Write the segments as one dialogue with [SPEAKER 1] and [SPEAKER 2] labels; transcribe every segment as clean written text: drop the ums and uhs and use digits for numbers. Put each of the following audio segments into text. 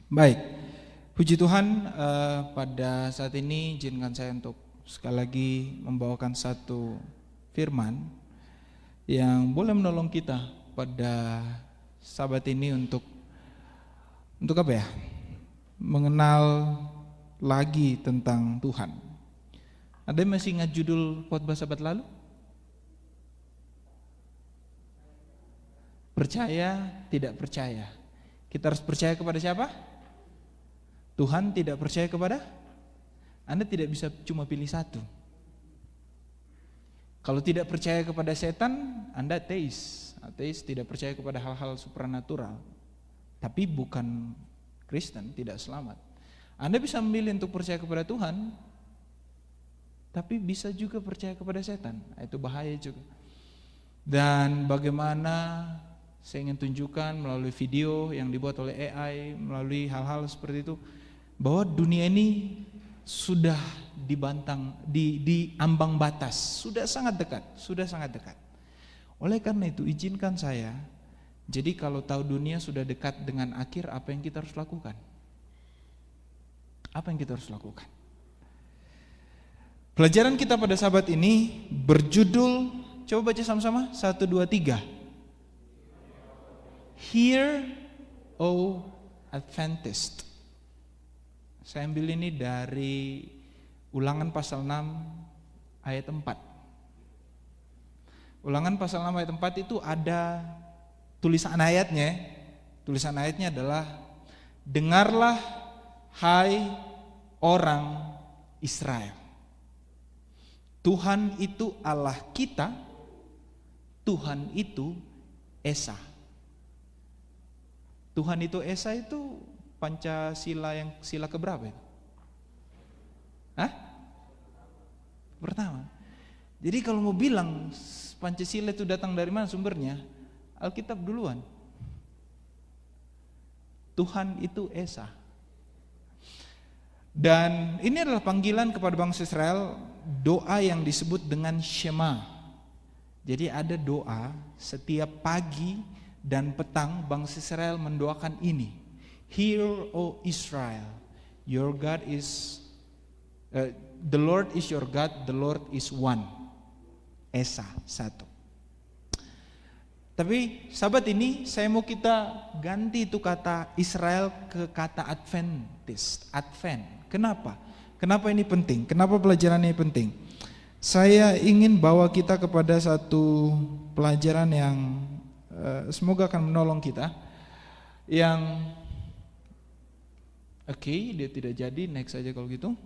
[SPEAKER 1] Baik, puji Tuhan, pada saat ini izinkan saya untuk sekali lagi membawakan satu firman yang boleh menolong kita pada sahabat ini untuk apa ya? Mengenal lagi tentang Tuhan. Ada yang masih ingat judul khotbah sahabat lalu? Percaya, tidak percaya. Kita harus percaya kepada siapa? Tuhan. Tidak percaya kepada? Anda tidak bisa cuma pilih satu. Kalau tidak percaya kepada setan, Anda ateis. Ateis tidak percaya kepada hal-hal supranatural, tapi bukan Kristen, tidak selamat. Anda bisa memilih untuk percaya kepada Tuhan, tapi bisa juga percaya kepada setan. Itu bahaya juga. Dan bagaimana saya ingin tunjukkan melalui video yang dibuat oleh AI, melalui hal-hal seperti itu, bahwa dunia ini sudah dibantang, di ambang batas, sudah sangat dekat. Oleh karena itu izinkan saya, jadi kalau tahu dunia sudah dekat dengan akhir, apa yang kita harus lakukan? Apa yang kita harus lakukan? Pelajaran kita pada sahabat ini berjudul, coba baca sama-sama, 1, 2, 3. Hear, O Adventist. Saya ambil ini dari Ulangan pasal 6 ayat 4. Ulangan pasal 6 ayat 4 itu ada tulisan ayatnya. Tulisan ayatnya adalah, dengarlah hai orang Israel, Tuhan itu Allah kita, Tuhan itu Esa. Tuhan itu Esa itu Pancasila yang sila keberapa itu? Pertama. Jadi kalau mau bilang Pancasila itu datang dari mana sumbernya? Alkitab duluan. Tuhan itu Esa. Dan ini adalah panggilan kepada bangsa Israel, doa yang disebut dengan Shema. Jadi ada doa setiap pagi dan petang bangsa Israel mendoakan ini. Hear, O Israel, your God is the Lord is your God, the Lord is one. Esa, satu. Tapi sahabat ini saya mau kita ganti itu kata Israel ke kata Adventist, Advent. Kenapa? Kenapa ini penting? Kenapa pelajaran ini penting? Saya ingin bawa kita kepada satu pelajaran yang semoga akan menolong kita. Yang dia tidak jadi, next saja kalau gitu.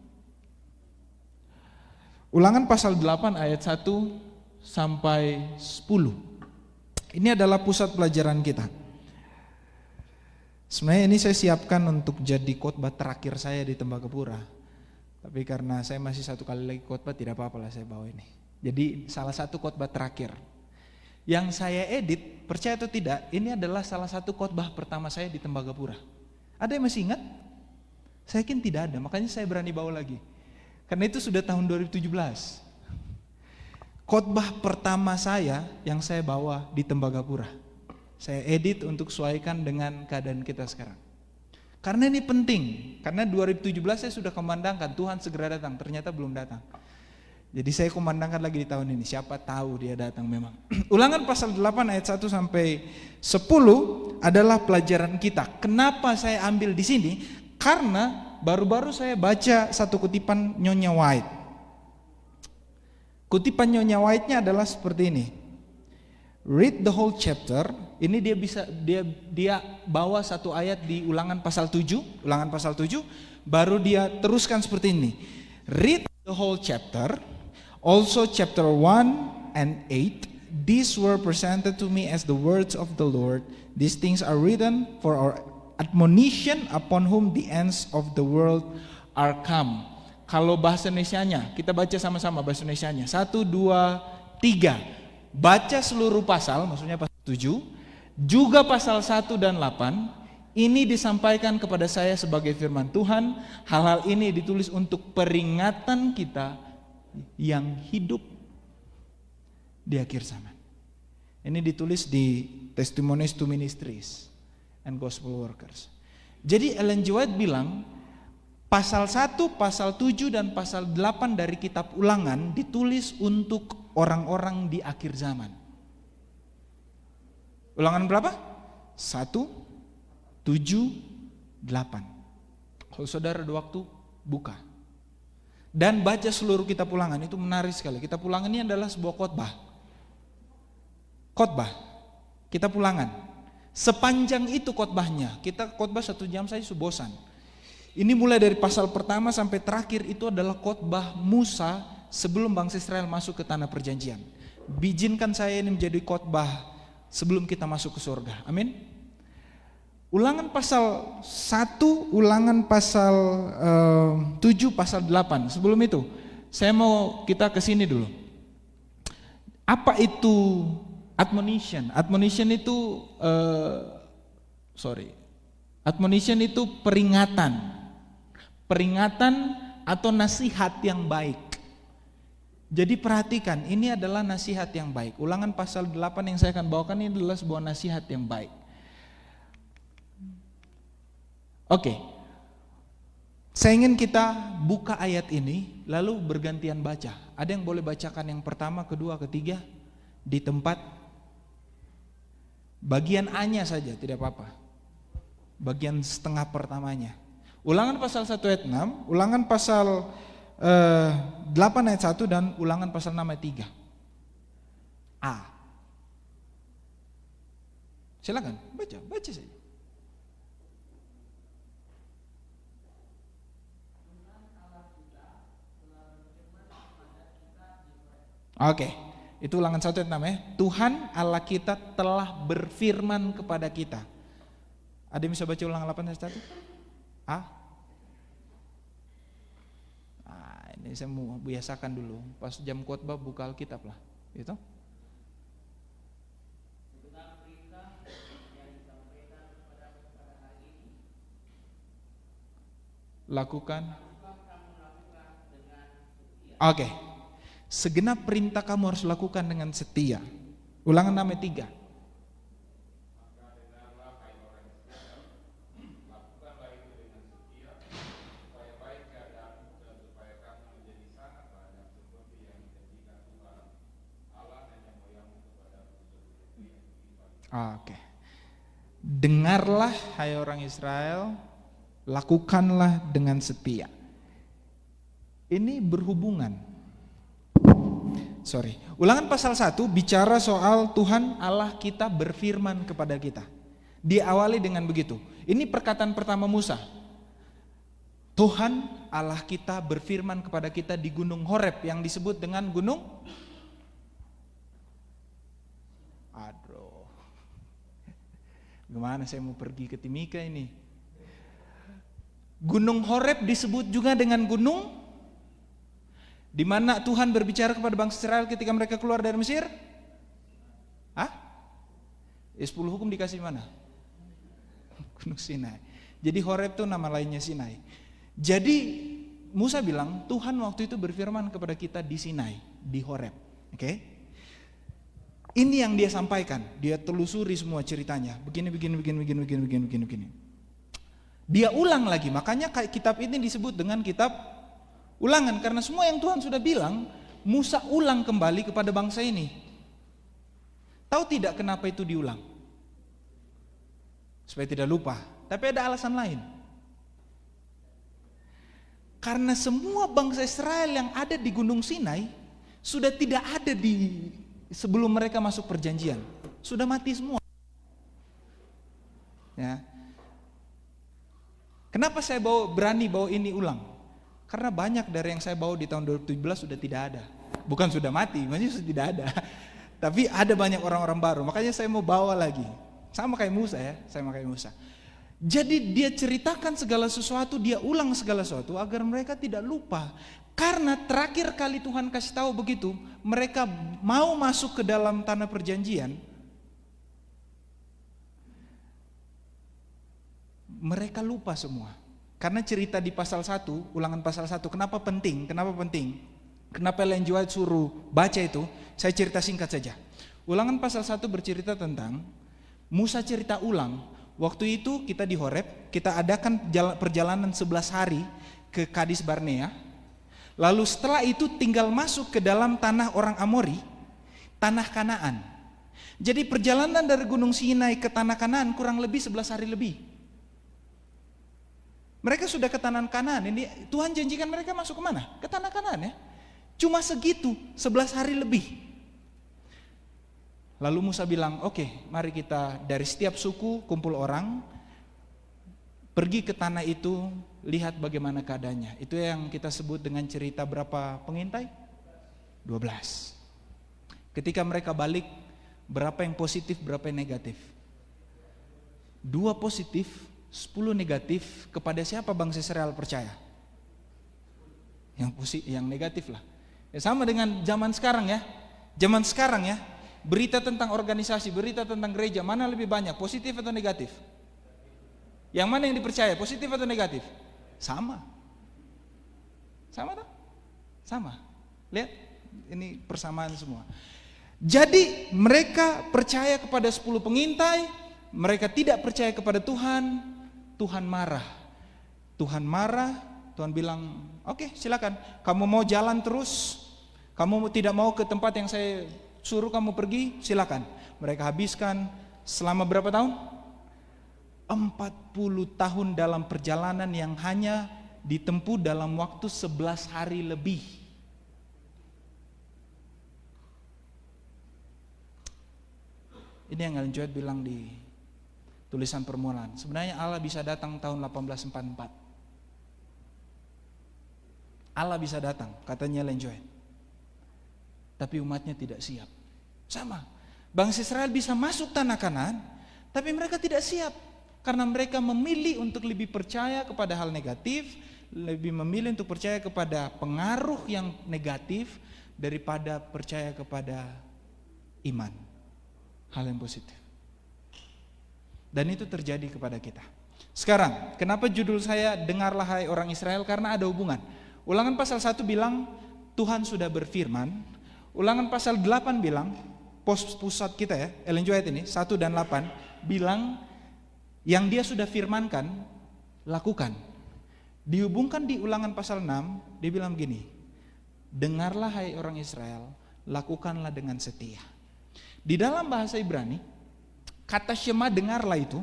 [SPEAKER 1] Ulangan pasal 8 ayat 1 sampai 10. Ini adalah pusat pelajaran kita. Sebenarnya ini saya siapkan untuk jadi khotbah terakhir saya di Tembagapura. Tapi karena saya masih satu kali lagi khotbah, tidak apa-apa lah saya bawa ini. Jadi salah satu khotbah terakhir yang saya edit, percaya atau tidak, ini adalah salah satu khotbah pertama saya di Tembagapura. Ada yang masih ingat? Saya yakin tidak ada, makanya saya berani bawa lagi. Karena itu sudah tahun 2017. Khotbah pertama saya yang saya bawa di Tembagapura. Saya edit untuk sesuaikan dengan keadaan kita sekarang. Karena ini penting, karena 2017 saya sudah kumandangkan Tuhan segera datang, ternyata belum datang. Jadi saya kumandangkan lagi di tahun ini, siapa tahu dia datang memang. Ulangan pasal 8 ayat 1 sampai 10 adalah pelajaran kita. Kenapa saya ambil di sini? Karena baru-baru saya baca satu kutipan Nyonya White. Kutipan Nyonya White-nya adalah seperti ini. Read the whole chapter. Ini dia bawa satu ayat di Ulangan pasal 7, baru dia teruskan seperti ini. Read the whole chapter, also chapter 1 and 8. These were presented to me as the words of the Lord. These things are written for our admonition upon whom the ends of the world are come. Kalau bahasa Indonesianya, kita baca sama-sama bahasa Indonesianya. 1, 2, 3. Baca seluruh pasal, maksudnya pasal 7, juga pasal 1 dan 8. Ini disampaikan kepada saya sebagai firman Tuhan. Hal-hal ini ditulis untuk peringatan kita yang hidup di akhir zaman. Ini ditulis di Testimonies to Ministries and Gospel Workers. Jadi Ellen G. White bilang, pasal 1, pasal 7, dan pasal 8 dari kitab Ulangan ditulis untuk orang-orang di akhir zaman. Ulangan berapa? 1, 7, 8. Kalau saudara ada waktu, buka. Dan baca seluruh kitab Ulangan, itu menarik sekali. Kitab Ulangan ini adalah sebuah khotbah. Khotbah, kitab Ulangan. Sepanjang itu khotbahnya. Kita khotbah 1 jam saja sudah bosan. Ini mulai dari pasal pertama sampai terakhir itu adalah khotbah Musa sebelum bangsa Israel masuk ke tanah perjanjian. Bijinkan saya ini menjadi khotbah sebelum kita masuk ke surga. Amin. Ulangan pasal 1, Ulangan pasal 7, pasal 8. Sebelum itu, saya mau kita ke sini dulu. Apa itu admonition? Admonition itu admonition itu peringatan. Peringatan atau nasihat yang baik. Jadi perhatikan, ini adalah nasihat yang baik. Ulangan pasal 8 yang saya akan bawakan ini adalah sebuah nasihat yang baik. Oke. Saya ingin kita buka ayat ini lalu bergantian baca. Ada yang boleh bacakan yang pertama, kedua, ketiga di tempat bagian A-nya saja, tidak apa-apa. Bagian setengah pertamanya. Ulangan pasal 1 ayat 6, Ulangan pasal 8 ayat 1, dan Ulangan pasal 6 ayat 3. A. Silakan baca saja. Oke, itu Ulangan 1 ayat 6 ya. Tuhan Allah kita telah berfirman kepada kita. Ada yang bisa baca Ulangan 8 ayat 1? Ini saya mau biasakan dulu. Pas jam khotbah buka Alkitab lah, gitu. Lakukan. Oke. Segenap perintah kamu harus lakukan dengan setia. Ulangan 6 ayat 3. Oke. Dengarlah hai orang Israel, lakukanlah dengan setia. Ini berhubungan. Ulangan pasal 1 bicara soal Tuhan Allah kita berfirman kepada kita. Diawali dengan begitu. Ini perkataan pertama Musa. Tuhan Allah kita berfirman kepada kita di Gunung Horeb yang disebut dengan Gunung Gimana saya mau pergi ke Timika ini? Gunung Horeb disebut juga dengan gunung di mana Tuhan berbicara kepada bangsa Israel ketika mereka keluar dari Mesir. 10 hukum dikasih mana? Gunung Sinai. Jadi Horeb itu nama lainnya Sinai. Jadi Musa bilang Tuhan waktu itu berfirman kepada kita di Sinai, di Horeb. Oke? Ini yang dia sampaikan, dia telusuri semua ceritanya. Begini. Dia ulang lagi, makanya kitab ini disebut dengan kitab Ulangan. Karena semua yang Tuhan sudah bilang, Musa ulang kembali kepada bangsa ini. Tahu tidak kenapa itu diulang? Supaya tidak lupa, tapi ada alasan lain. Karena semua bangsa Israel yang ada di Gunung Sinai sudah tidak ada di sebelum mereka masuk perjanjian, sudah mati semua. Ya. Kenapa saya berani bawa ini ulang? Karena banyak dari yang saya bawa di tahun 2017 sudah tidak ada. Bukan sudah mati, maksudnya sudah tidak ada. Tapi ada banyak orang-orang baru. Makanya saya mau bawa lagi. Sama kayak Musa ya, Jadi dia ceritakan segala sesuatu, dia ulang segala sesuatu agar mereka tidak lupa. Karena terakhir kali Tuhan kasih tahu begitu, mereka mau masuk ke dalam tanah perjanjian, mereka lupa semua. Karena cerita di pasal 1, Ulangan pasal 1, kenapa penting? Kenapa Ellen G. White suruh baca itu? Saya cerita singkat saja. Ulangan pasal 1 bercerita tentang Musa cerita ulang Waktu itu kita di Horeb, kita adakan perjalanan 11 hari ke Kades Barnea. Lalu setelah itu tinggal masuk ke dalam tanah orang Amori, tanah Kanaan. Jadi perjalanan dari Gunung Sinai ke tanah Kanaan kurang lebih 11 hari lebih. Mereka sudah ke tanah Kanaan. Ini Tuhan janjikan mereka masuk ke mana? Ke tanah Kanaan ya. Cuma segitu, 11 hari lebih. Lalu Musa bilang, oke, mari kita dari setiap suku kumpul orang, pergi ke tanah itu, lihat bagaimana keadaannya. Itu yang kita sebut dengan cerita berapa pengintai? 12. Ketika mereka balik, berapa yang positif, berapa yang negatif? 2 positif, 10 negatif. Kepada siapa bangsa Israel percaya? Yang negatif lah. Ya, sama dengan zaman sekarang ya. Zaman sekarang ya, berita tentang organisasi, berita tentang gereja, mana lebih banyak, positif atau negatif? Yang mana yang dipercaya, positif atau negatif? Sama. Sama tak? Sama. Lihat, ini persamaan semua. Jadi mereka percaya kepada 10 pengintai, mereka tidak percaya kepada Tuhan. Tuhan marah. Tuhan marah, Tuhan bilang, oke, silakan. Kamu mau jalan terus, kamu tidak mau ke tempat yang saya suruh kamu pergi, silakan. Mereka habiskan selama berapa tahun? 40 tahun dalam perjalanan yang hanya ditempuh dalam waktu 11 hari lebih. Ini yang Ellen G. White bilang di tulisan permulaan. Sebenarnya Allah bisa datang tahun 1844. Allah bisa datang, katanya Ellen G. White. Tapi umatnya tidak siap. Sama. Bangsa Israel bisa masuk tanah Kanaan, tapi mereka tidak siap. Karena mereka memilih untuk lebih percaya kepada hal negatif, lebih memilih untuk percaya kepada pengaruh yang negatif daripada percaya kepada iman, hal yang positif. Dan itu terjadi kepada kita. Sekarang, kenapa judul saya dengarlah hai orang Israel? Karena ada hubungan. Ulangan pasal 1 bilang Tuhan sudah berfirman. Ulangan pasal 8 bilang, pusat kita ya, Ellen G. White ini 1 dan 8 bilang yang dia sudah firmankan, lakukan. Dihubungkan di ulangan pasal 6, dia bilang gini, dengarlah hai orang Israel, lakukanlah dengan setia. Di dalam bahasa Ibrani, kata Shema dengarlah itu,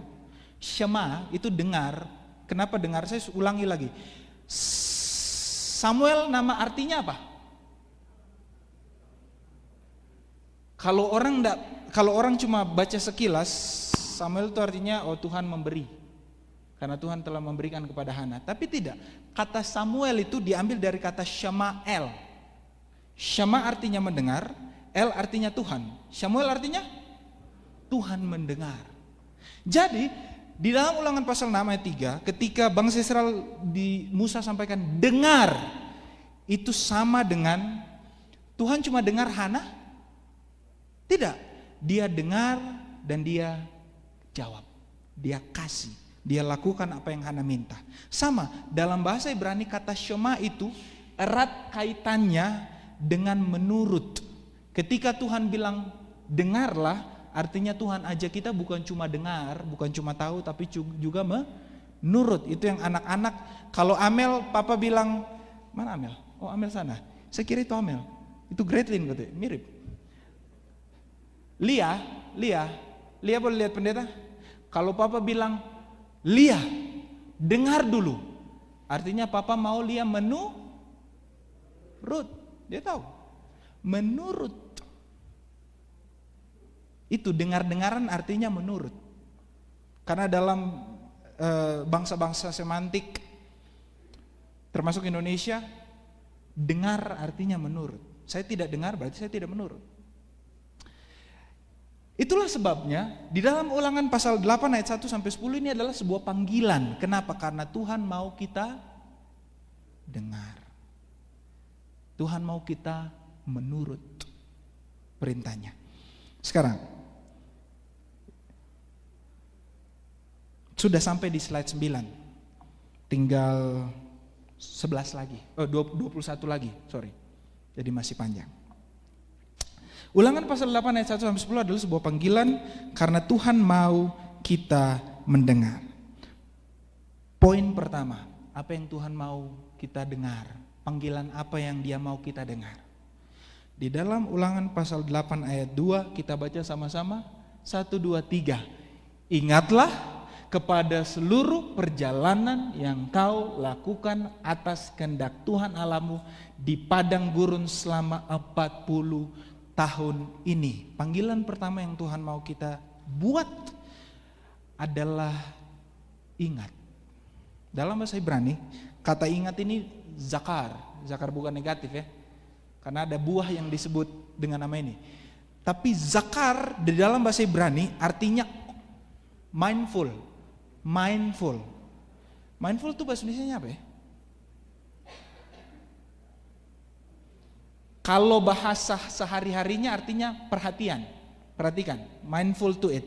[SPEAKER 1] Shema itu dengar. Kenapa dengar? Saya ulangi lagi. Samuel nama artinya apa? Kalau orang cuma baca sekilas, Samuel itu artinya Tuhan memberi. Karena Tuhan telah memberikan kepada Hana. Tapi tidak. Kata Samuel itu diambil dari kata Shema-el. Shema artinya mendengar, El artinya Tuhan. Samuel artinya Tuhan mendengar. Jadi di dalam ulangan pasal 6 ayat 3, ketika bangsa Israel di Musa sampaikan dengar, itu sama dengan Tuhan cuma dengar Hana? Tidak. Dia dengar dan dia jawab, dia kasih, dia lakukan apa yang Hana minta. Sama, dalam bahasa Ibrani kata Shema itu erat kaitannya dengan menurut. Ketika Tuhan bilang dengarlah, artinya Tuhan ajak kita bukan cuma dengar, bukan cuma tahu, tapi juga menurut. Itu yang anak-anak, kalau Amel, papa bilang, mana Amel? Oh Amel sana, saya kira itu Amel, itu Gretlin katanya, mirip. Lia boleh lihat pendeta? Kalau papa bilang, Lia, dengar dulu. Artinya papa mau Lia menurut. Dia tahu. Menurut. Itu dengar-dengaran artinya menurut. Karena dalam bangsa-bangsa semantik, termasuk Indonesia, dengar artinya menurut. Saya tidak dengar berarti saya tidak menurut. Itulah sebabnya di dalam ulangan pasal 8 ayat 1 sampai 10 ini adalah sebuah panggilan. Kenapa? Karena Tuhan mau kita dengar. Tuhan mau kita menurut perintahnya. Sekarang sudah sampai di slide 9. Tinggal 11 lagi. 21 lagi, sorry. Jadi masih panjang. Ulangan pasal 8 ayat 1 sampai 10 adalah sebuah panggilan karena Tuhan mau kita mendengar. Poin pertama, apa yang Tuhan mau kita dengar? Panggilan apa yang Dia mau kita dengar? Di dalam Ulangan pasal 8 ayat 2 kita baca sama-sama 1, 2, 3. Ingatlah kepada seluruh perjalanan yang kau lakukan atas kehendak Tuhan Allahmu di padang gurun selama 40 tahun ini. Panggilan pertama yang Tuhan mau kita buat adalah ingat. Dalam bahasa Ibrani, kata ingat ini zakar. Zakar bukan negatif ya. Karena ada buah yang disebut dengan nama ini. Tapi zakar di dalam bahasa Ibrani artinya mindful. Mindful. Mindful itu bahasa Indonesianya apa ya? Kalau bahasa sehari-harinya artinya perhatian. Perhatikan. Mindful to it.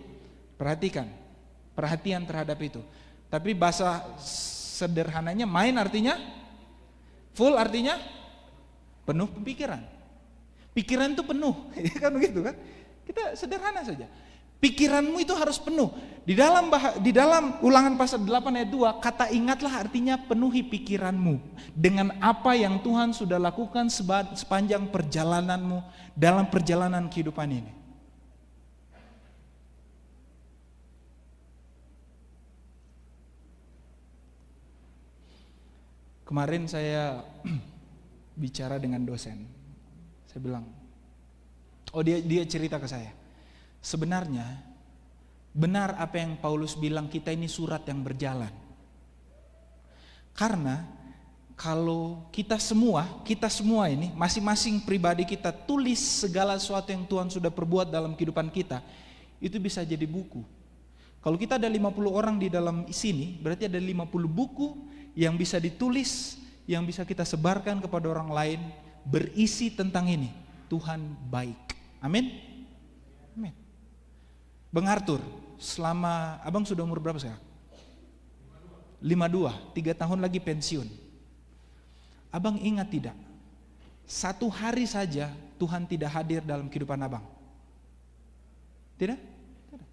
[SPEAKER 1] Perhatikan. Perhatian terhadap itu. Tapi bahasa sederhananya mind artinya full artinya penuh pikiran. Pikiran itu penuh, kan begitu kan? Kita sederhana saja. Pikiranmu itu harus penuh. Di dalam Ulangan pasal 8 ayat 2, kata ingatlah artinya penuhi pikiranmu dengan apa yang Tuhan sudah lakukan sepanjang perjalananmu dalam perjalanan kehidupan ini. Kemarin saya bicara dengan dosen. Saya bilang, dia cerita ke saya. Sebenarnya benar apa yang Paulus bilang, kita ini surat yang berjalan. Karena kalau kita semua ini masing-masing pribadi kita tulis segala sesuatu yang Tuhan sudah perbuat dalam kehidupan kita, itu bisa jadi buku. Kalau kita ada 50 orang di dalam sini, berarti ada 50 buku yang bisa ditulis, yang bisa kita sebarkan kepada orang lain, berisi tentang ini. Tuhan baik. Amin. Amin. Bang Arthur, selama abang sudah umur berapa sekarang? 52, 3 tahun lagi pensiun. Abang ingat tidak? Satu hari saja Tuhan tidak hadir dalam kehidupan abang. Tidak? Tidak.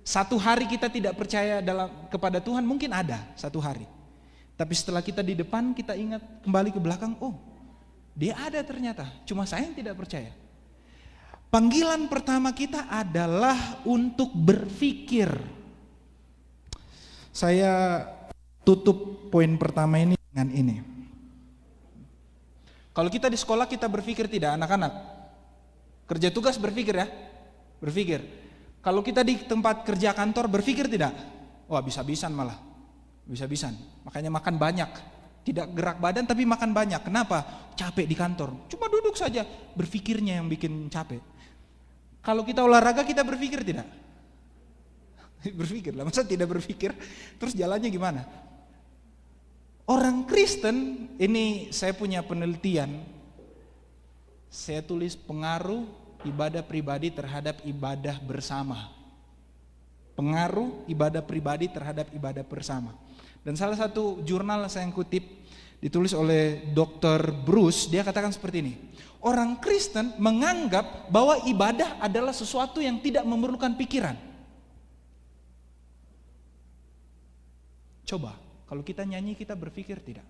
[SPEAKER 1] Satu hari kita tidak percaya kepada Tuhan, mungkin ada satu hari. Tapi setelah kita di depan, kita ingat kembali ke belakang, oh dia ada ternyata, cuma saya yang tidak percaya. Panggilan pertama kita adalah untuk berpikir. Saya tutup poin pertama ini dengan ini. Kalau kita di sekolah kita berpikir tidak, anak-anak? Kerja tugas berpikir ya? Berpikir. Kalau kita di tempat kerja kantor berpikir tidak? Wah, bisa-bisan malah. Bisa-bisan. Makanya makan banyak. Tidak gerak badan tapi makan banyak. Kenapa? Capek di kantor. Cuma duduk saja. Berpikirnya yang bikin capek. Kalau kita olahraga kita berpikir tidak? Berpikir lah. Masa tidak berpikir? Terus jalannya gimana? Orang Kristen, ini saya punya penelitian. Saya tulis pengaruh ibadah pribadi terhadap ibadah bersama. Pengaruh ibadah pribadi terhadap ibadah bersama. Dan salah satu jurnal saya yang kutip ditulis oleh Dr. Bruce, dia katakan seperti ini. Orang Kristen menganggap bahwa ibadah adalah sesuatu yang tidak memerlukan pikiran. Coba, kalau kita nyanyi kita berpikir tidak?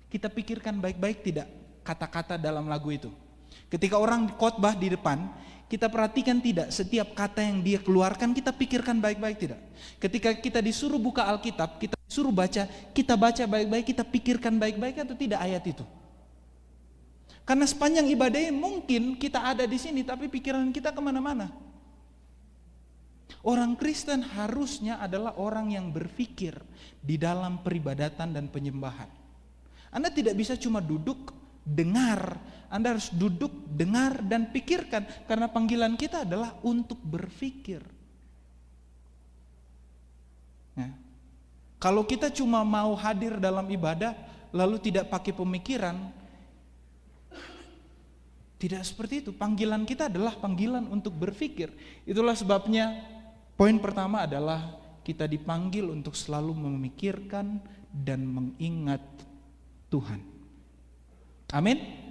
[SPEAKER 1] Kita pikirkan baik-baik tidak kata-kata dalam lagu itu? Ketika orang khotbah di depan, kita perhatikan tidak setiap kata yang dia keluarkan, kita pikirkan baik-baik tidak? Ketika kita disuruh buka Alkitab, kita disuruh baca, kita baca baik-baik, kita pikirkan baik-baik atau tidak ayat itu? Karena sepanjang ibadahnya mungkin kita ada di sini, tapi pikiran kita kemana-mana. Orang Kristen harusnya adalah orang yang berpikir di dalam peribadatan dan penyembahan. Anda tidak bisa cuma duduk, dengar. Anda harus duduk, dengar, dan pikirkan. Karena panggilan kita adalah untuk berpikir. Nah, kalau kita cuma mau hadir dalam ibadah, lalu tidak pakai pemikiran, tidak seperti itu. Panggilan kita adalah panggilan untuk berpikir. Itulah sebabnya poin pertama adalah kita dipanggil untuk selalu memikirkan dan mengingat Tuhan. Amin.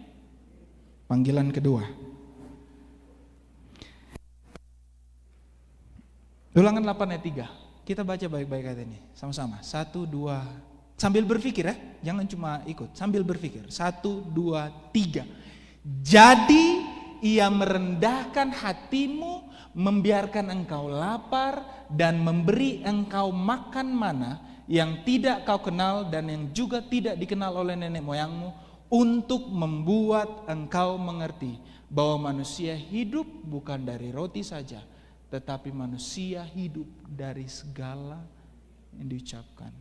[SPEAKER 1] Panggilan kedua, Ulangan 8 ayat 3. Kita baca baik-baik ayat ini sama-sama. 1, 2. Sambil berpikir ya, jangan cuma ikut, sambil berpikir. 1, 2, 3. Jadi ia merendahkan hatimu, membiarkan engkau lapar dan memberi engkau makan mana yang tidak kau kenal dan yang juga tidak dikenal oleh nenek moyangmu, untuk membuat engkau mengerti bahwa manusia hidup bukan dari roti saja, tetapi manusia hidup dari segala yang diucapkan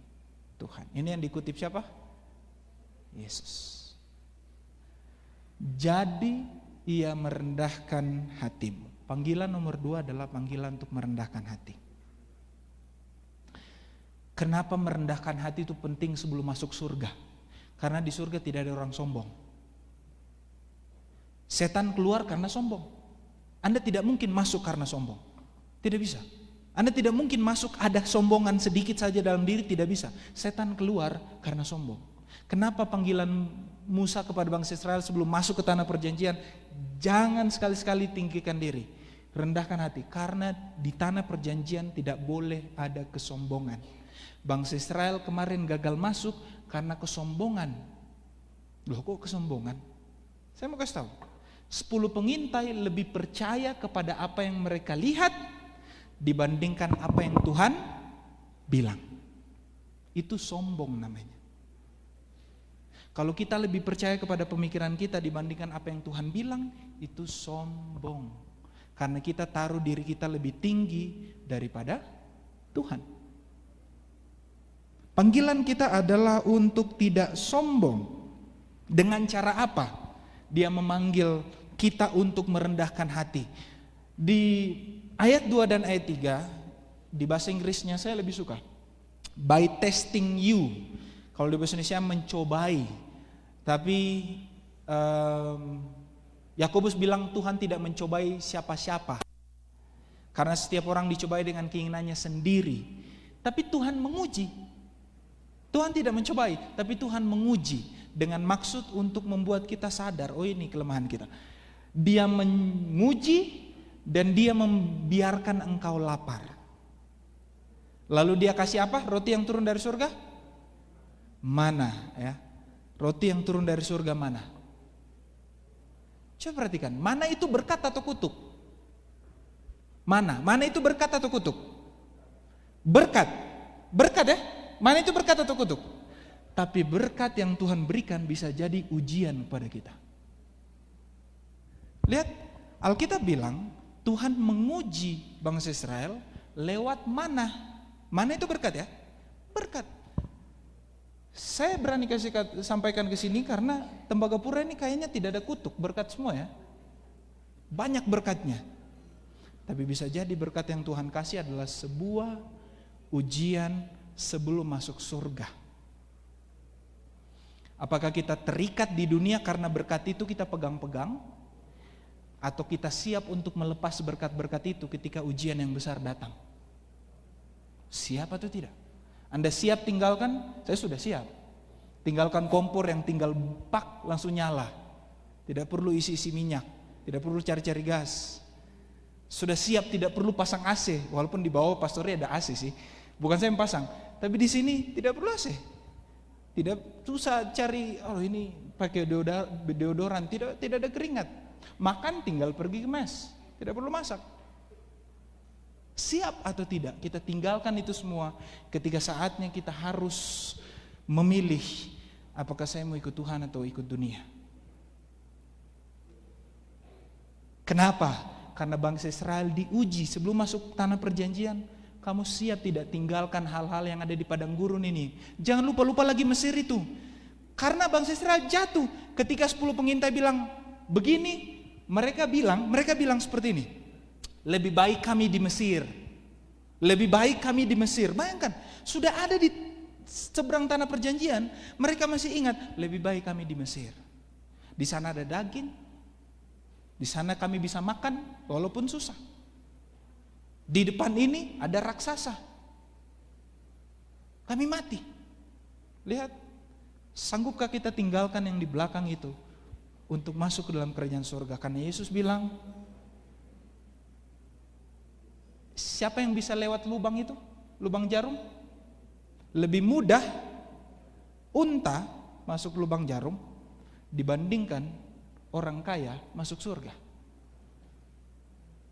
[SPEAKER 1] Tuhan. Ini yang dikutip siapa? Yesus. Jadi ia merendahkan hatimu. Panggilan nomor 2 adalah panggilan untuk merendahkan hati. Kenapa merendahkan hati itu penting sebelum masuk surga? Karena di surga tidak ada orang sombong. Setan keluar karena sombong. Anda tidak mungkin masuk karena sombong. Tidak bisa. Anda tidak mungkin masuk ada sombongan sedikit saja dalam diri, tidak bisa. Setan keluar karena sombong. Kenapa panggilan Musa kepada bangsa Israel sebelum masuk ke tanah perjanjian? Jangan sekali-sekali tinggikan diri, rendahkan hati. Karena di tanah perjanjian tidak boleh ada kesombongan. Bangsa Israel kemarin gagal masuk karena kesombongan. Loh, kok kesombongan? Saya mau kasih tahu. 10 pengintai lebih percaya kepada apa yang mereka lihat dibandingkan apa yang Tuhan bilang. Itu sombong namanya. Kalau kita lebih percaya kepada pemikiran kita dibandingkan apa yang Tuhan bilang, itu sombong. Karena kita taruh diri kita lebih tinggi daripada Tuhan. Panggilan kita adalah untuk tidak sombong. Dengan cara apa? Dia memanggil kita untuk merendahkan hati. Di ayat 2 dan ayat 3, di bahasa Inggrisnya saya lebih suka. By testing you. Kalau di bahasa Indonesia mencobai. Tapi Yakobus bilang Tuhan tidak mencobai siapa-siapa. Karena setiap orang dicobai dengan keinginannya sendiri. Tapi Tuhan menguji. Tuhan tidak mencobai, tapi Tuhan menguji dengan maksud untuk membuat kita sadar, oh ini kelemahan kita. Dia menguji dan dia membiarkan engkau lapar. Lalu dia kasih apa? Roti yang turun dari surga? Mana ya? Roti yang turun dari surga mana? Coba perhatikan, mana itu berkat atau kutuk? Mana itu berkat atau kutuk? Berkat ya? Mana itu berkat atau kutuk? Tapi berkat yang Tuhan berikan bisa jadi ujian kepada kita. Lihat, Alkitab bilang Tuhan menguji bangsa Israel lewat mana. Mana itu berkat ya? Berkat. Saya berani sampaikan ke sini karena Tembagapura ini kayaknya tidak ada kutuk, berkat semua ya. Banyak berkatnya. Tapi bisa jadi berkat yang Tuhan kasih adalah sebuah ujian sebelum masuk surga. Apakah kita terikat di dunia karena berkat itu kita pegang-pegang, atau kita siap untuk melepas berkat-berkat itu ketika ujian yang besar datang? Siap atau tidak? Anda siap tinggalkan? Saya sudah siap. Tinggalkan kompor yang tinggal pak langsung nyala. Tidak perlu isi-isi minyak, tidak perlu cari-cari gas. Sudah siap tidak perlu pasang AC, walaupun di bawah pastornya ada AC sih. Bukan saya yang pasang, tapi di sini tidak perlu AC. Tidak susah cari, oh ini pakai deodoran, tidak ada keringat. Makan tinggal pergi ke mes, tidak perlu masak. Siap atau tidak? Kita tinggalkan itu semua ketika saatnya kita harus memilih apakah saya mau ikut Tuhan atau ikut dunia. Kenapa? Karena bangsa Israel diuji sebelum masuk tanah perjanjian. Kamu siap tidak tinggalkan hal-hal yang ada di padang gurun ini? Jangan lupa lagi Mesir itu. Karena bangsa Israel jatuh ketika 10 pengintai bilang begini, mereka bilang seperti ini. Lebih baik kami di Mesir. Lebih baik kami di Mesir. Bayangkan, sudah ada di seberang tanah perjanjian, mereka masih ingat, lebih baik kami di Mesir. Di sana ada daging. Di sana kami bisa makan walaupun susah. Di depan ini ada raksasa. Kami mati. Lihat, sanggupkah kita tinggalkan yang di belakang itu untuk masuk ke dalam kerajaan surga? Karena Yesus bilang, Siapa yang bisa lewat lubang itu? Lubang jarum? Lebih mudah unta masuk lubang jarum dibandingkan orang kaya masuk surga.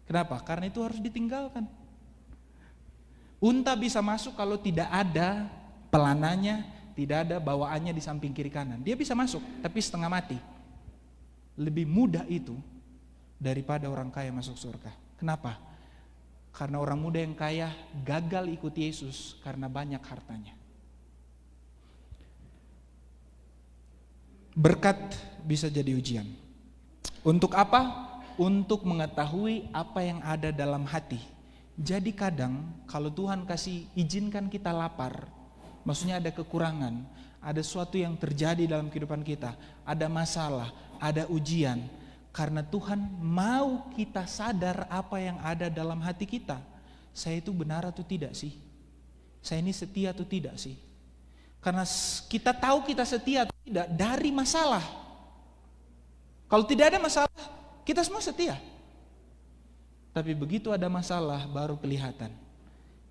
[SPEAKER 1] Kenapa? Karena itu harus ditinggalkan. Unta bisa masuk kalau tidak ada pelananya, tidak ada bawaannya di samping kiri kanan. Dia bisa masuk, tapi setengah mati. Lebih mudah itu daripada orang kaya masuk surga. Kenapa? Karena orang muda yang kaya gagal ikut Yesus karena banyak hartanya. Berkat bisa jadi ujian. Untuk apa? Untuk mengetahui apa yang ada dalam hati. Jadi kadang kalau Tuhan kasih izinkan kita lapar, maksudnya ada kekurangan, ada sesuatu yang terjadi dalam kehidupan kita, ada masalah, ada ujian, karena Tuhan mau kita sadar apa yang ada dalam hati kita. Saya itu benar atau tidak sih? Saya ini setia atau tidak sih? Karena kita tahu kita setia atau tidak dari masalah. Kalau tidak ada masalah, kita semua setia. Tapi begitu ada masalah baru kelihatan.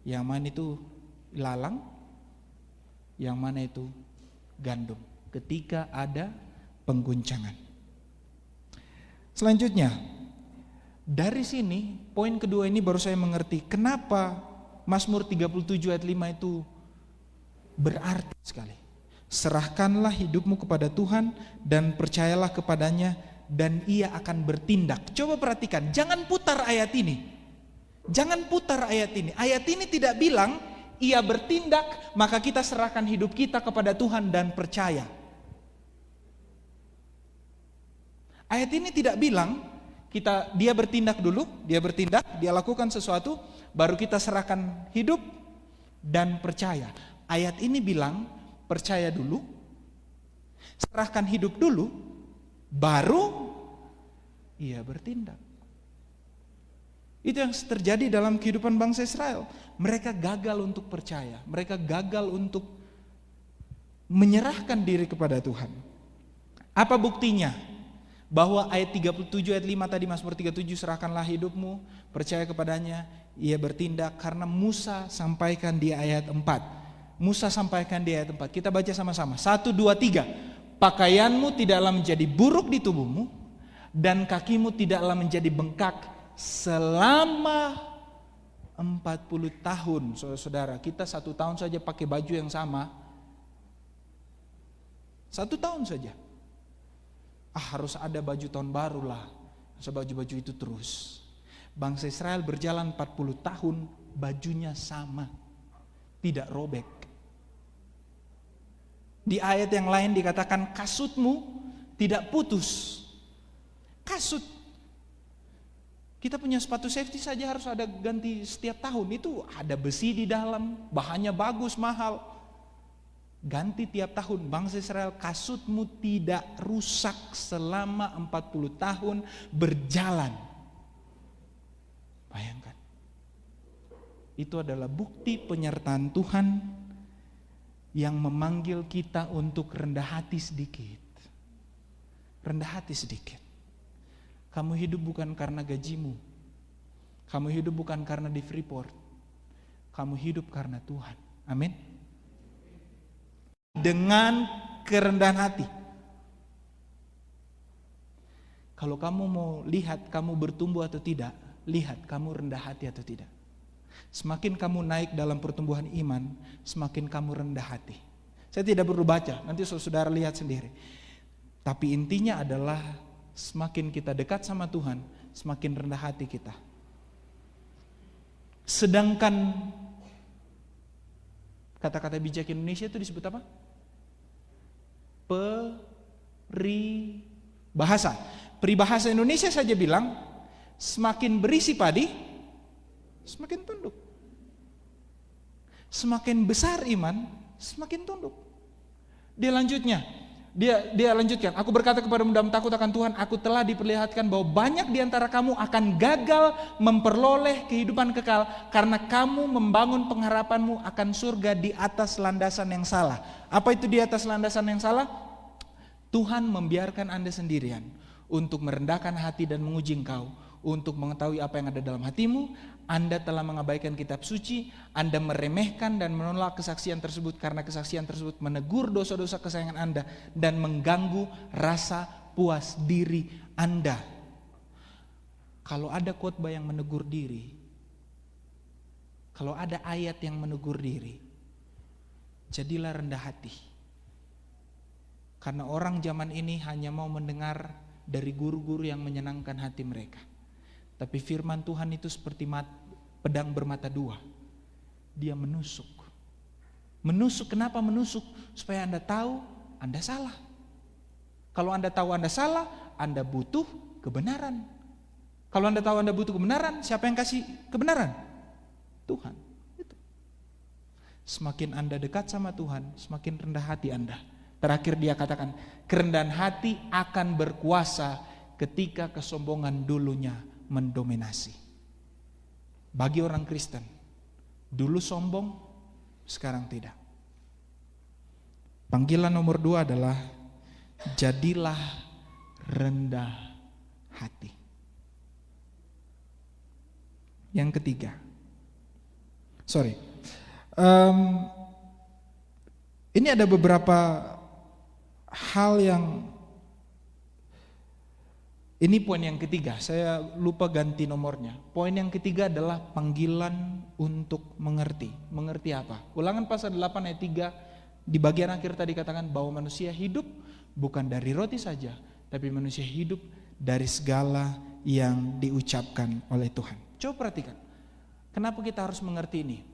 [SPEAKER 1] Yang mana itu lalang, yang mana itu gandum. Ketika ada pengguncangan. Selanjutnya, dari sini poin kedua ini baru saya mengerti kenapa Mazmur 37 ayat 5 itu berarti sekali. Serahkanlah hidupmu kepada Tuhan dan percayalah kepadanya dan ia akan bertindak. Coba perhatikan, jangan putar ayat ini. Jangan putar ayat ini. Ayat ini tidak bilang ia bertindak maka kita serahkan hidup kita kepada Tuhan dan percaya. Ayat ini tidak bilang dia bertindak dulu, dia lakukan sesuatu, baru kita serahkan hidup dan percaya. Ayat ini bilang percaya dulu, serahkan hidup dulu, baru ia bertindak. Itu yang terjadi dalam kehidupan bangsa Israel. Mereka gagal untuk percaya, mereka gagal untuk menyerahkan diri kepada Tuhan. Apa buktinya? Bahwa ayat 37 ayat 5 tadi, Mazmur 37, serahkanlah hidupmu, percaya kepadanya, ia bertindak. Karena Musa sampaikan di ayat 4. Musa sampaikan di ayat 4. Kita baca sama-sama. 1, 2, 3. Pakaianmu tidaklah menjadi buruk di tubuhmu, dan kakimu tidaklah menjadi bengkak selama 40 tahun. Saudara-saudara, kita 1 tahun saja pakai baju yang sama. 1 tahun saja. Harus ada baju tahun baru lah. Baju-baju itu terus. Bangsa Israel berjalan 40 tahun, bajunya sama, tidak robek. Di ayat yang lain dikatakan kasutmu tidak putus. Kasut. Kita punya sepatu safety saja harus ada ganti setiap tahun. Itu ada besi di dalam, bahannya bagus, mahal. Ganti tiap tahun. Bangsa Israel, kasutmu tidak rusak selama 40 tahun berjalan. Bayangkan. Itu adalah bukti penyertaan Tuhan yang memanggil kita untuk rendah hati sedikit. Rendah hati sedikit. Kamu hidup bukan karena gajimu. Kamu hidup bukan karena di Freeport. Kamu hidup karena Tuhan. Amin. Dengan kerendahan hati. Kalau kamu mau lihat kamu bertumbuh atau tidak, lihat kamu rendah hati atau tidak. Semakin kamu naik dalam pertumbuhan iman, semakin kamu rendah hati. Saya tidak perlu baca, nanti saudara lihat sendiri. Tapi intinya adalah semakin kita dekat sama Tuhan, semakin rendah hati kita. Sedangkan kata-kata bijak Indonesia itu disebut apa? Peribahasa. Peribahasa Indonesia saja bilang, semakin berisi padi, semakin tunduk. Semakin besar iman, semakin tunduk. Dia lanjutkan, aku berkata kepada muda takut akan Tuhan, aku telah diperlihatkan bahwa banyak di antara kamu akan gagal memperoleh kehidupan kekal karena kamu membangun pengharapanmu akan surga di atas landasan yang salah. Apa itu di atas landasan yang salah? Tuhan membiarkan Anda sendirian untuk merendahkan hati dan menguji engkau untuk mengetahui apa yang ada dalam hatimu. Anda telah mengabaikan kitab suci, Anda meremehkan dan menolak kesaksian tersebut karena kesaksian tersebut menegur dosa-dosa kesayangan Anda dan mengganggu rasa puas diri Anda. Kalau ada khotbah yang menegur diri, kalau ada ayat yang menegur diri, jadilah rendah hati. Karena orang zaman ini hanya mau mendengar dari guru-guru yang menyenangkan hati mereka. Tapi firman Tuhan itu seperti pedang bermata dua. Dia menusuk. Menusuk, kenapa menusuk? Supaya Anda tahu Anda salah. Kalau Anda tahu Anda salah, Anda butuh kebenaran. Kalau Anda tahu Anda butuh kebenaran, siapa yang kasih kebenaran? Tuhan. Itu. Semakin Anda dekat sama Tuhan, semakin rendah hati Anda. Terakhir dia katakan, kerendahan hati akan berkuasa ketika kesombongan dulunya mendominasi. Bagi orang Kristen, dulu sombong, sekarang tidak. Panggilan nomor 2 adalah jadilah rendah hati. Yang ketiga, ini ada beberapa hal yang, ini poin yang ketiga, saya lupa ganti nomornya. Poin yang ketiga adalah panggilan untuk mengerti. Mengerti apa? Ulangan pasal 8 ayat 3 di bagian akhir tadi katakan bahwa manusia hidup bukan dari roti saja, tapi manusia hidup dari segala yang diucapkan oleh Tuhan. Coba perhatikan, kenapa kita harus mengerti ini?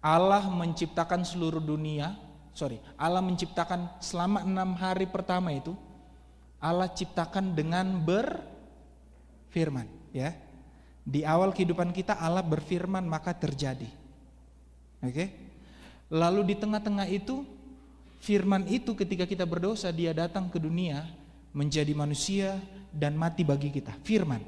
[SPEAKER 1] Allah menciptakan seluruh dunia, Allah menciptakan selama 6 hari pertama itu, Allah ciptakan dengan berfirman, ya. Di awal kehidupan kita Allah berfirman maka terjadi. Oke? Lalu di tengah-tengah itu, firman itu ketika kita berdosa dia datang ke dunia menjadi manusia dan mati bagi kita. Firman.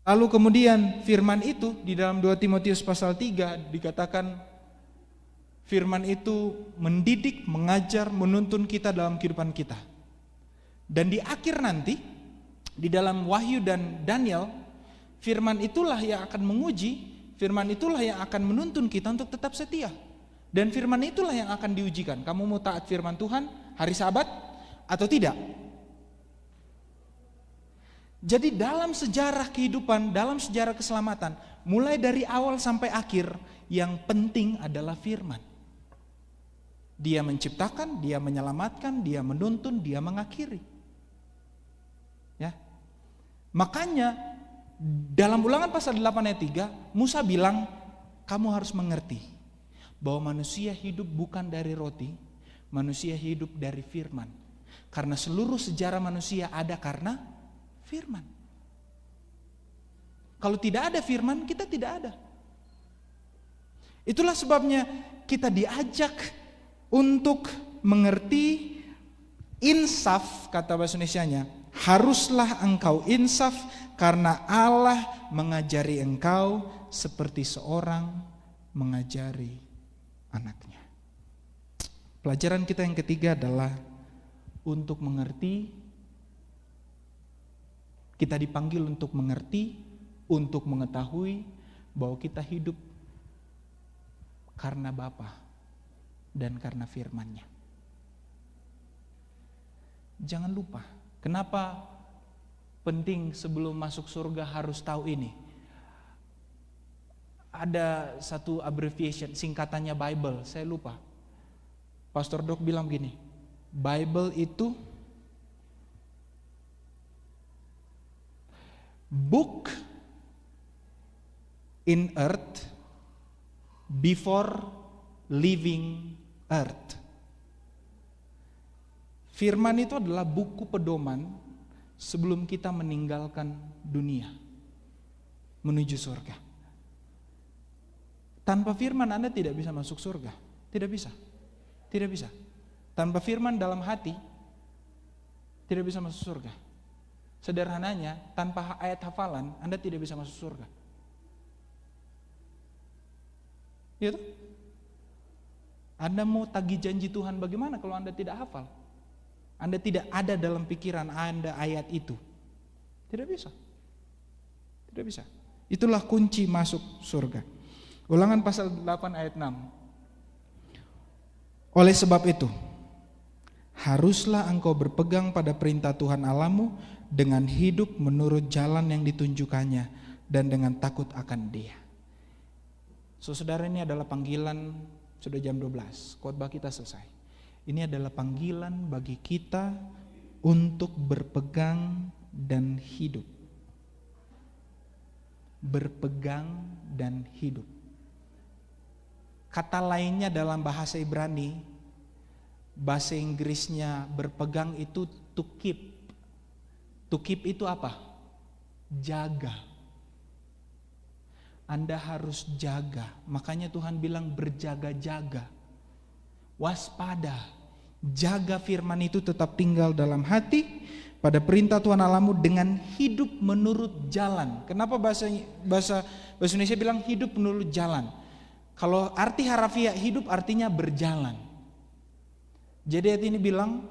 [SPEAKER 1] Lalu kemudian firman itu di dalam 2 Timotius pasal 3 dikatakan firman itu mendidik, mengajar, menuntun kita dalam kehidupan kita. Dan di akhir nanti, di dalam Wahyu dan Daniel, firman itulah yang akan menguji, firman itulah yang akan menuntun kita untuk tetap setia. Dan firman itulah yang akan diujikan. Kamu mau taat firman Tuhan hari Sabat atau tidak? Jadi dalam sejarah kehidupan, dalam sejarah keselamatan, mulai dari awal sampai akhir, yang penting adalah firman. Dia menciptakan, dia menyelamatkan, dia menuntun, dia mengakhiri. Ya. Makanya dalam Ulangan pasal 8 ayat 3, Musa bilang, kamu harus mengerti bahwa manusia hidup bukan dari roti, manusia hidup dari firman. Karena seluruh sejarah manusia ada karena firman. Kalau tidak ada firman, kita tidak ada. Itulah sebabnya kita diajak untuk mengerti insaf, kata bahasa Indonesianya. Haruslah engkau insaf karena Allah mengajari engkau seperti seorang mengajari anaknya. Pelajaran kita yang ketiga adalah untuk mengerti. Kita dipanggil untuk mengerti, untuk mengetahui bahwa kita hidup karena Bapa dan karena firman-Nya. Jangan lupa, kenapa penting sebelum masuk surga harus tahu ini? Ada satu abbreviation, singkatannya Bible, saya lupa. Pastor Dok bilang gini, Bible itu book in earth before leaving earth. Firman itu adalah buku pedoman sebelum kita meninggalkan dunia menuju surga. Tanpa firman Anda tidak bisa masuk surga. Tidak bisa. Tidak bisa. Tanpa firman dalam hati tidak bisa masuk surga. Sederhananya, tanpa ayat hafalan Anda tidak bisa masuk surga. Gitu? Anda mau tagih janji Tuhan bagaimana kalau Anda tidak hafal? Anda tidak ada dalam pikiran Anda ayat itu. Tidak bisa. Tidak bisa. Itulah kunci masuk surga. Ulangan pasal 8 ayat 6. Oleh sebab itu, haruslah engkau berpegang pada perintah Tuhan Allahmu dengan hidup menurut jalan yang ditunjukkannya dan dengan takut akan Dia. Saudara, ini adalah panggilan, sudah jam 12, khotbah kita selesai. Ini adalah panggilan bagi kita untuk berpegang dan hidup. Berpegang dan hidup. Kata lainnya dalam bahasa Ibrani, bahasa Inggrisnya berpegang itu to keep. To keep itu apa? Jaga. Anda harus jaga. Makanya Tuhan bilang berjaga-jaga. Waspada. Jaga firman itu tetap tinggal dalam hati pada perintah Tuhan Allahmu dengan hidup menurut jalan. Kenapa bahasa Indonesia bilang hidup menurut jalan? Kalau arti harafiah hidup artinya berjalan. Jadi ayat ini bilang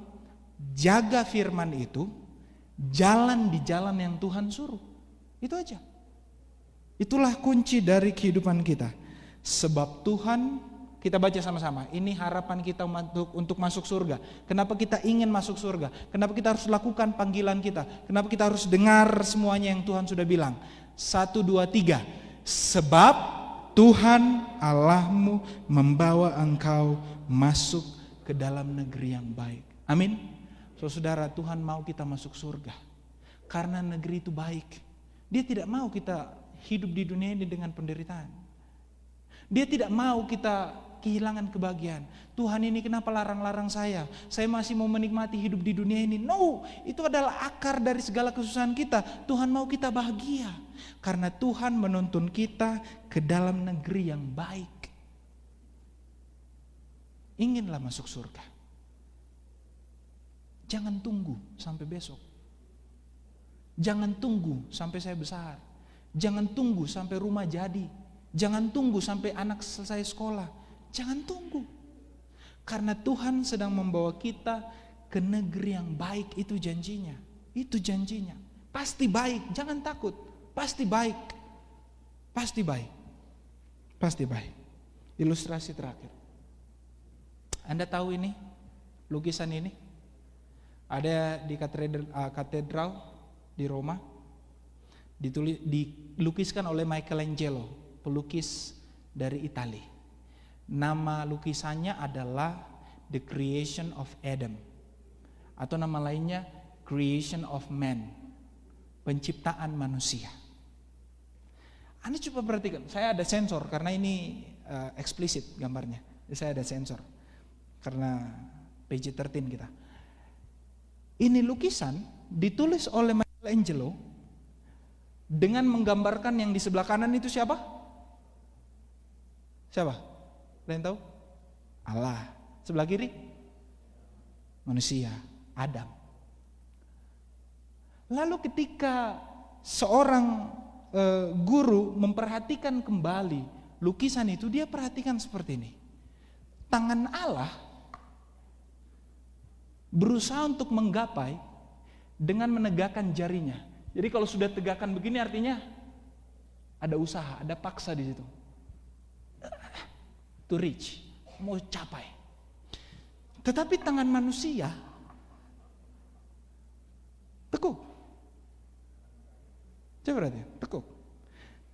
[SPEAKER 1] jaga firman itu, jalan di jalan yang Tuhan suruh. Itu aja. Itulah kunci dari kehidupan kita. Sebab Tuhan, kita baca sama-sama, ini harapan kita untuk masuk surga. Kenapa kita ingin masuk surga? Kenapa kita harus lakukan panggilan kita? Kenapa kita harus dengar semuanya yang Tuhan sudah bilang? 1, 2, 3. Sebab Tuhan Allahmu membawa engkau masuk ke dalam negeri yang baik. Amin. Saudara, Tuhan mau kita masuk surga karena negeri itu baik. Dia tidak mau kita hidup di dunia ini dengan penderitaan. Dia tidak mau kita kehilangan kebahagiaan. Tuhan, ini kenapa larang-larang saya? Saya masih mau menikmati hidup di dunia ini. No, itu adalah akar dari segala kesusahan kita. Tuhan mau kita bahagia karena Tuhan menuntun kita ke dalam negeri yang baik. Inginlah masuk surga. Jangan tunggu sampai besok. Jangan tunggu sampai saya besar. Jangan tunggu sampai rumah jadi. Jangan tunggu sampai anak selesai sekolah. Jangan tunggu. Karena Tuhan sedang membawa kita ke negeri yang baik, itu janjinya. Itu janjinya. Pasti baik, jangan takut. Pasti baik. Pasti baik. Pasti baik. Ilustrasi terakhir. Anda tahu ini? Lukisan ini? Ada di katedral di Roma. Dilukiskan oleh Michelangelo, pelukis dari Italia. Nama lukisannya adalah The Creation of Adam, atau nama lainnya Creation of Man, penciptaan manusia. Anda coba perhatikan, saya ada sensor karena ini eksplisit gambarnya. Saya ada sensor karena PG-13 kita. Ini lukisan ditulis oleh Michelangelo dengan menggambarkan yang di sebelah kanan itu siapa? Siapa? Kalian tahu? Allah. Sebelah kiri? Manusia, Adam. Lalu ketika seorang guru memperhatikan kembali lukisan itu, dia perhatikan seperti ini. Tangan Allah berusaha untuk menggapai dengan menegakkan jarinya. Jadi kalau sudah tegakkan begini artinya ada usaha, ada paksa di situ. To reach, mau capai. Tetapi tangan manusia tekuk. Coba berarti tekuk.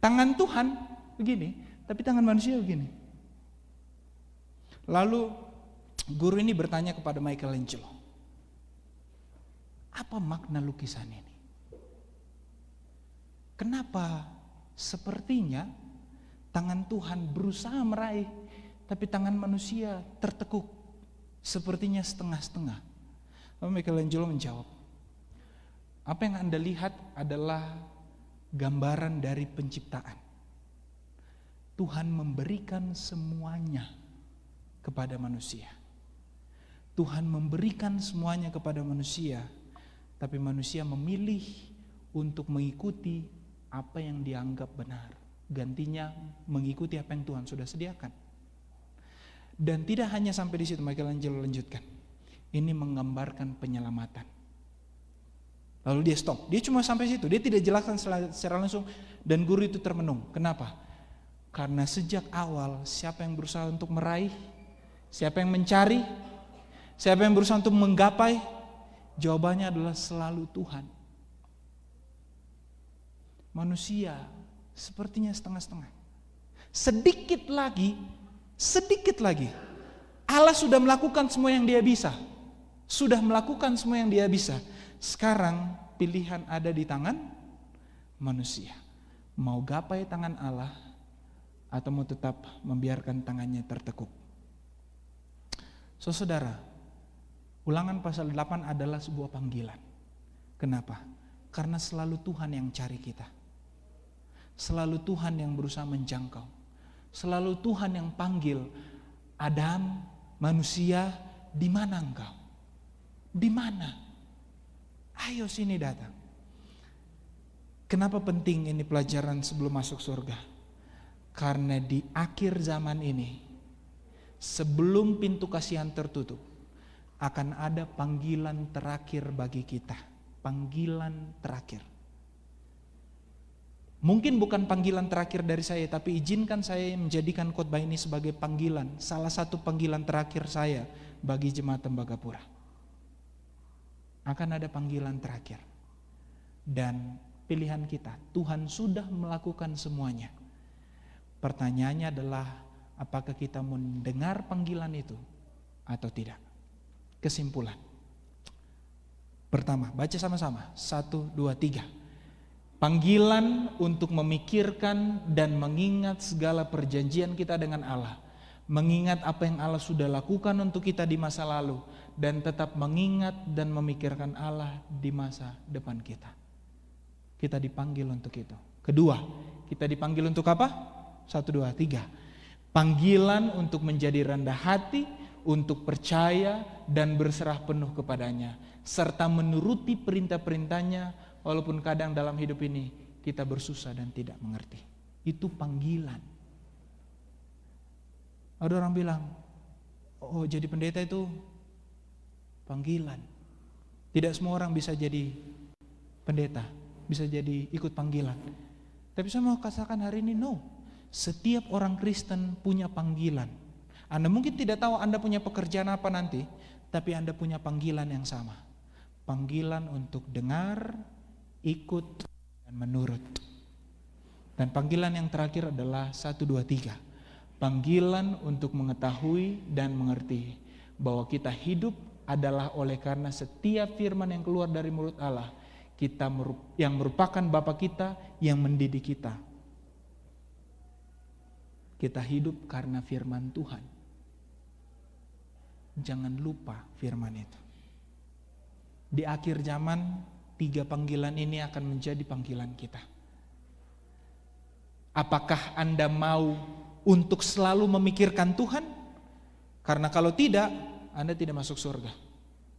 [SPEAKER 1] Tangan Tuhan begini, tapi tangan manusia begini. Lalu guru ini bertanya kepada Michelangelo, apa makna lukisan ini? Kenapa sepertinya tangan Tuhan berusaha meraih, tapi tangan manusia tertekuk, sepertinya setengah-setengah. Lalu Michelangelo menjawab, apa yang Anda lihat adalah gambaran dari penciptaan. Tuhan memberikan semuanya kepada manusia. Tuhan memberikan semuanya kepada manusia, tapi manusia memilih untuk mengikuti apa yang dianggap benar. Gantinya mengikuti apa yang Tuhan sudah sediakan. Dan tidak hanya sampai di situ, Michelangelo lanjutkan. Ini menggambarkan penyelamatan. Lalu dia stop. Dia cuma sampai situ. Dia tidak jelaskan secara langsung. Dan guru itu termenung. Kenapa? Karena sejak awal siapa yang berusaha untuk meraih, siapa yang mencari, siapa yang berusaha untuk menggapai, jawabannya adalah selalu Tuhan. Manusia sepertinya setengah-setengah. Sedikit lagi, Allah sudah melakukan semua yang dia bisa. Sudah melakukan semua yang dia bisa. Sekarang pilihan ada di tangan manusia. Mau gapai tangan Allah atau mau tetap membiarkan tangannya tertekuk. Saudara, Ulangan pasal 8 adalah sebuah panggilan. Kenapa? Karena selalu Tuhan yang cari kita. Selalu Tuhan yang berusaha menjangkau. Selalu Tuhan yang panggil, Adam, manusia, di mana engkau? Di mana? Ayo sini datang. Kenapa penting ini pelajaran sebelum masuk surga? Karena di akhir zaman ini, sebelum pintu kasihan tertutup, akan ada panggilan terakhir bagi kita. Panggilan terakhir. Mungkin bukan panggilan terakhir dari saya, tapi izinkan saya menjadikan khotbah ini sebagai panggilan, salah satu panggilan terakhir saya bagi jemaat Tembagapura. Akan ada panggilan terakhir. Dan pilihan kita, Tuhan sudah melakukan semuanya. Pertanyaannya adalah, apakah kita mendengar panggilan itu atau tidak? Kesimpulan. Pertama, baca sama-sama. 1, 2, 3. Panggilan untuk memikirkan dan mengingat segala perjanjian kita dengan Allah. Mengingat apa yang Allah sudah lakukan untuk kita di masa lalu. Dan tetap mengingat dan memikirkan Allah di masa depan kita. Kita dipanggil untuk itu. Kedua, kita dipanggil untuk apa? 1, 2, 3. Panggilan untuk menjadi rendah hati, untuk percaya dan berserah penuh kepadanya, serta menuruti perintah-perintahnya, walaupun kadang dalam hidup ini kita bersusah dan tidak mengerti. Itu panggilan. Ada orang bilang, oh jadi pendeta itu panggilan. Tidak semua orang bisa jadi pendeta, bisa jadi ikut panggilan. Tapi saya mau katakan hari ini, no. Setiap orang Kristen punya panggilan. Anda mungkin tidak tahu Anda punya pekerjaan apa nanti, tapi Anda punya panggilan yang sama. Panggilan untuk dengar, ikut, dan menurut. Dan panggilan yang terakhir adalah 1, 2, 3. Panggilan untuk mengetahui dan mengerti bahwa kita hidup adalah oleh karena setiap firman yang keluar dari mulut Allah, kita yang merupakan Bapa kita yang mendidik kita. Kita hidup karena firman Tuhan. Jangan lupa firman itu. Di akhir zaman, 3 panggilan ini akan menjadi panggilan kita. Apakah Anda mau untuk selalu memikirkan Tuhan? Karena kalau tidak, Anda tidak masuk surga.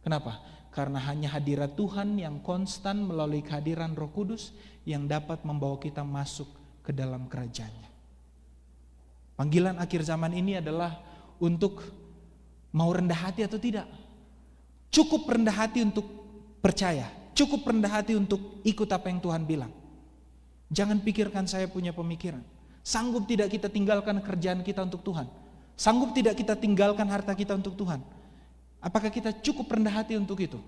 [SPEAKER 1] Kenapa? Karena hanya hadirat Tuhan yang konstan melalui kehadiran Roh Kudus yang dapat membawa kita masuk ke dalam kerajaan-Nya. Panggilan akhir zaman ini adalah untuk mau rendah hati atau tidak. Cukup rendah hati untuk percaya. Cukup rendah hati untuk ikut apa yang Tuhan bilang. Jangan pikirkan saya punya pemikiran. Sanggup tidak kita tinggalkan kerjaan kita untuk Tuhan? Sanggup tidak kita tinggalkan harta kita untuk Tuhan? Apakah kita cukup rendah hati untuk itu?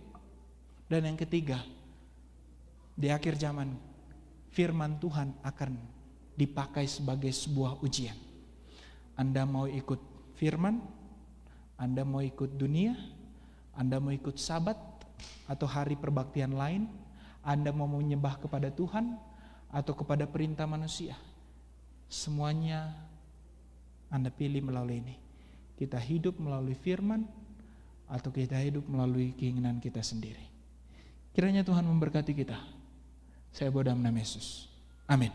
[SPEAKER 1] Dan yang ketiga, di akhir zaman, firman Tuhan akan dipakai sebagai sebuah ujian. Anda mau ikut firman? Anda mau ikut dunia? Anda mau ikut sabat atau hari perbaktian lain? Anda mau menyembah kepada Tuhan atau kepada perintah manusia? Semuanya Anda pilih melalui ini. Kita hidup melalui firman atau kita hidup melalui keinginan kita sendiri. Kiranya Tuhan memberkati kita. Saya berdoa dalam nama Yesus. Amin.